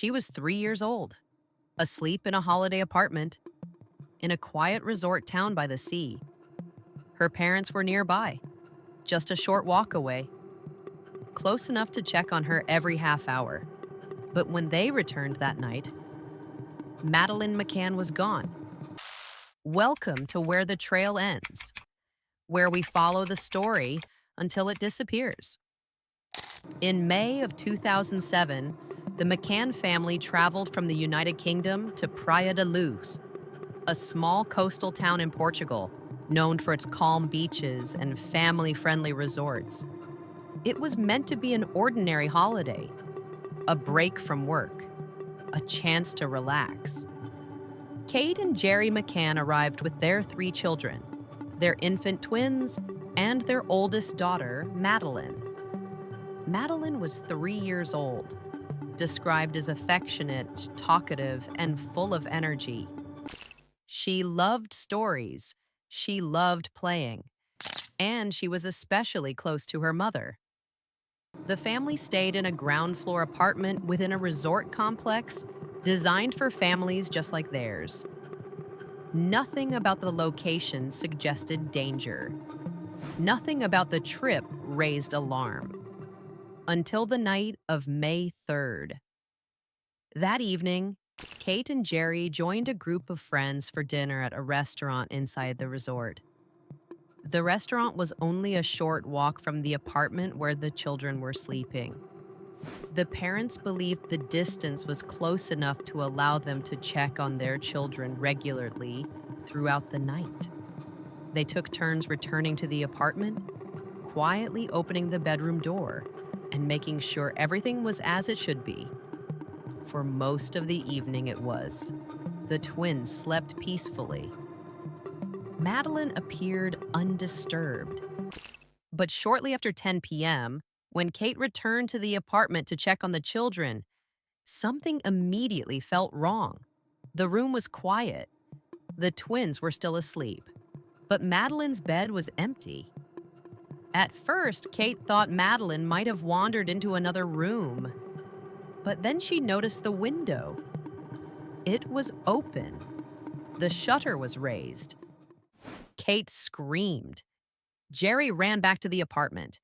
She was 3 years old, asleep in a holiday apartment in a quiet resort town by the sea. Her parents were nearby, just a short walk away, close enough to check on her every half hour. But when they returned that night, Madeleine McCann was gone. Welcome to Where the Trail Ends, where we follow the story until it disappears. In May of 2007, the McCann family traveled from the United Kingdom to Praia da Luz, a small coastal town in Portugal known for its calm beaches and family-friendly resorts. It was meant to be an ordinary holiday, a break from work, a chance to relax. Kate and Jerry McCann arrived with their 3 children, their infant twins, and their oldest daughter, Madeleine. Madeleine was 3 years old, described as affectionate, talkative, and full of energy. She loved stories, she loved playing, and she was especially close to her mother. The family stayed in a ground-floor apartment within a resort complex designed for families just like theirs. Nothing about the location suggested danger. Nothing about the trip raised alarm. Until the night of May 3rd. That evening, Kate and Jerry joined a group of friends for dinner at a restaurant inside the resort. The restaurant was only a short walk from the apartment where the children were sleeping. The parents believed the distance was close enough to allow them to check on their children regularly throughout the night. They took turns returning to the apartment, quietly opening the bedroom door, and making sure everything was as it should be. For most of the evening it was. The twins slept peacefully. Madeleine appeared undisturbed. But shortly after 10 p.m., when Kate returned to the apartment to check on the children, something immediately felt wrong. The room was quiet. The twins were still asleep, but Madeleine's bed was empty. At first, Kate thought Madeleine might have wandered into another room, but then she noticed the window. It was open. The shutter was raised. Kate screamed. Jerry ran back to the apartment.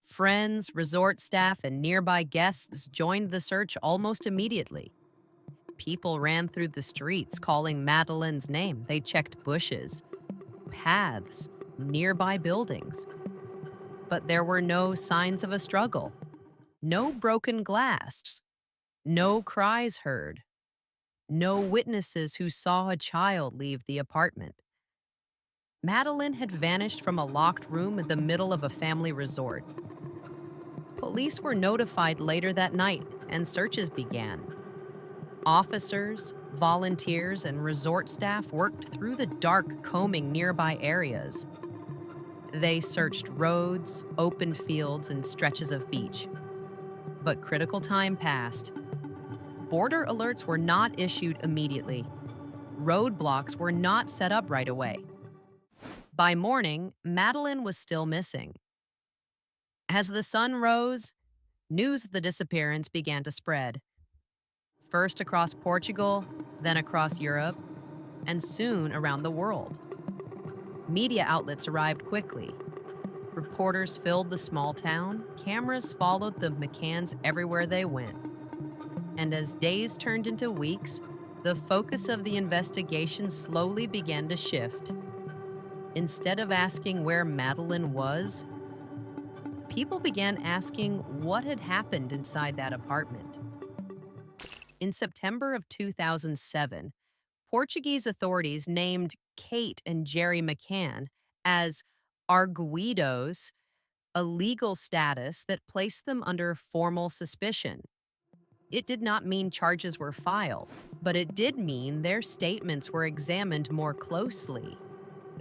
Friends, resort staff, and nearby guests joined the search almost immediately. People ran through the streets calling Madeleine's name. They checked bushes, paths, nearby buildings. But there were no signs of a struggle, no broken glass, no cries heard, no witnesses who saw a child leave the apartment. Madeleine had vanished from a locked room in the middle of a family resort. Police were notified later that night, and searches began. Officers, volunteers, and resort staff worked through the dark, combing nearby areas. They searched roads, open fields, and stretches of beach. But critical time passed. Border alerts were not issued immediately. Roadblocks were not set up right away. By morning, Madeleine was still missing. As the sun rose, news of the disappearance began to spread. First across Portugal, then across Europe, and soon around the world. Media outlets arrived quickly. Reporters filled the small town, cameras followed the McCanns everywhere they went. And as days turned into weeks, the focus of the investigation slowly began to shift. Instead of asking where Madeleine was, people began asking what had happened inside that apartment. In September of 2007, Portuguese authorities named Kate and Jerry McCann as arguidos, a legal status that placed them under formal suspicion. It did not mean charges were filed, but it did mean their statements were examined more closely.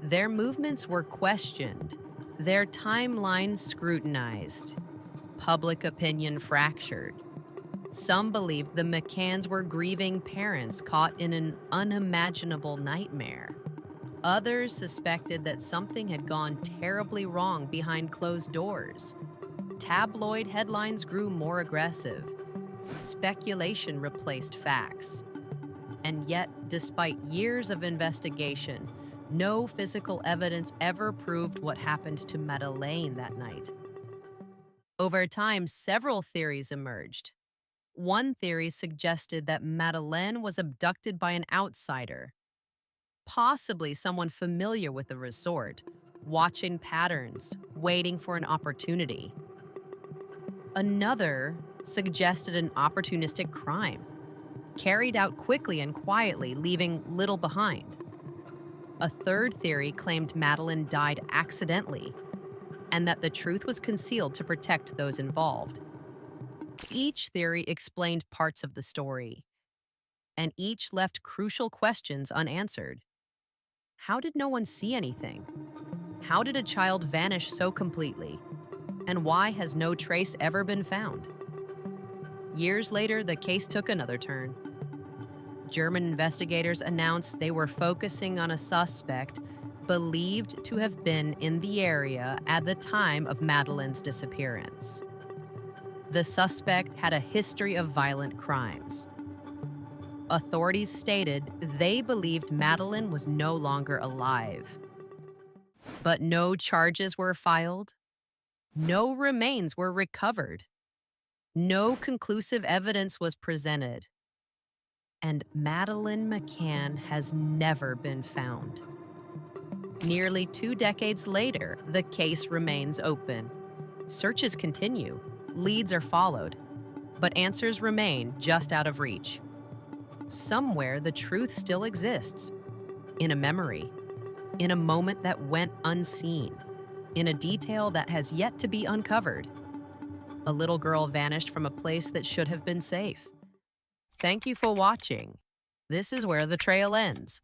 Their movements were questioned, their timeline scrutinized, public opinion fractured. Some believed the McCanns were grieving parents caught in an unimaginable nightmare. Others suspected that something had gone terribly wrong behind closed doors. Tabloid headlines grew more aggressive. Speculation replaced facts. And yet, despite years of investigation, no physical evidence ever proved what happened to Madeleine that night. Over time, several theories emerged. One theory suggested that Madeleine was abducted by an outsider, possibly someone familiar with the resort, watching patterns, waiting for an opportunity. Another suggested an opportunistic crime, carried out quickly and quietly, leaving little behind. A third theory claimed Madeleine died accidentally and that the truth was concealed to protect those involved. Each theory explained parts of the story, and each left crucial questions unanswered. How did no one see anything? How did a child vanish so completely? And why has no trace ever been found? Years later, the case took another turn. German investigators announced they were focusing on a suspect believed to have been in the area at the time of Madeleine's disappearance. The suspect had a history of violent crimes. Authorities stated they believed Madeleine was no longer alive. But no charges were filed. No remains were recovered. No conclusive evidence was presented. And Madeleine McCann has never been found. Nearly 2 decades later, the case remains open. Searches continue, leads are followed, but answers remain just out of reach. Somewhere, the truth still exists, in a memory, in a moment that went unseen, in a detail that has yet to be uncovered. A little girl vanished from a place that should have been safe. Thank you for watching. This is where the trail ends.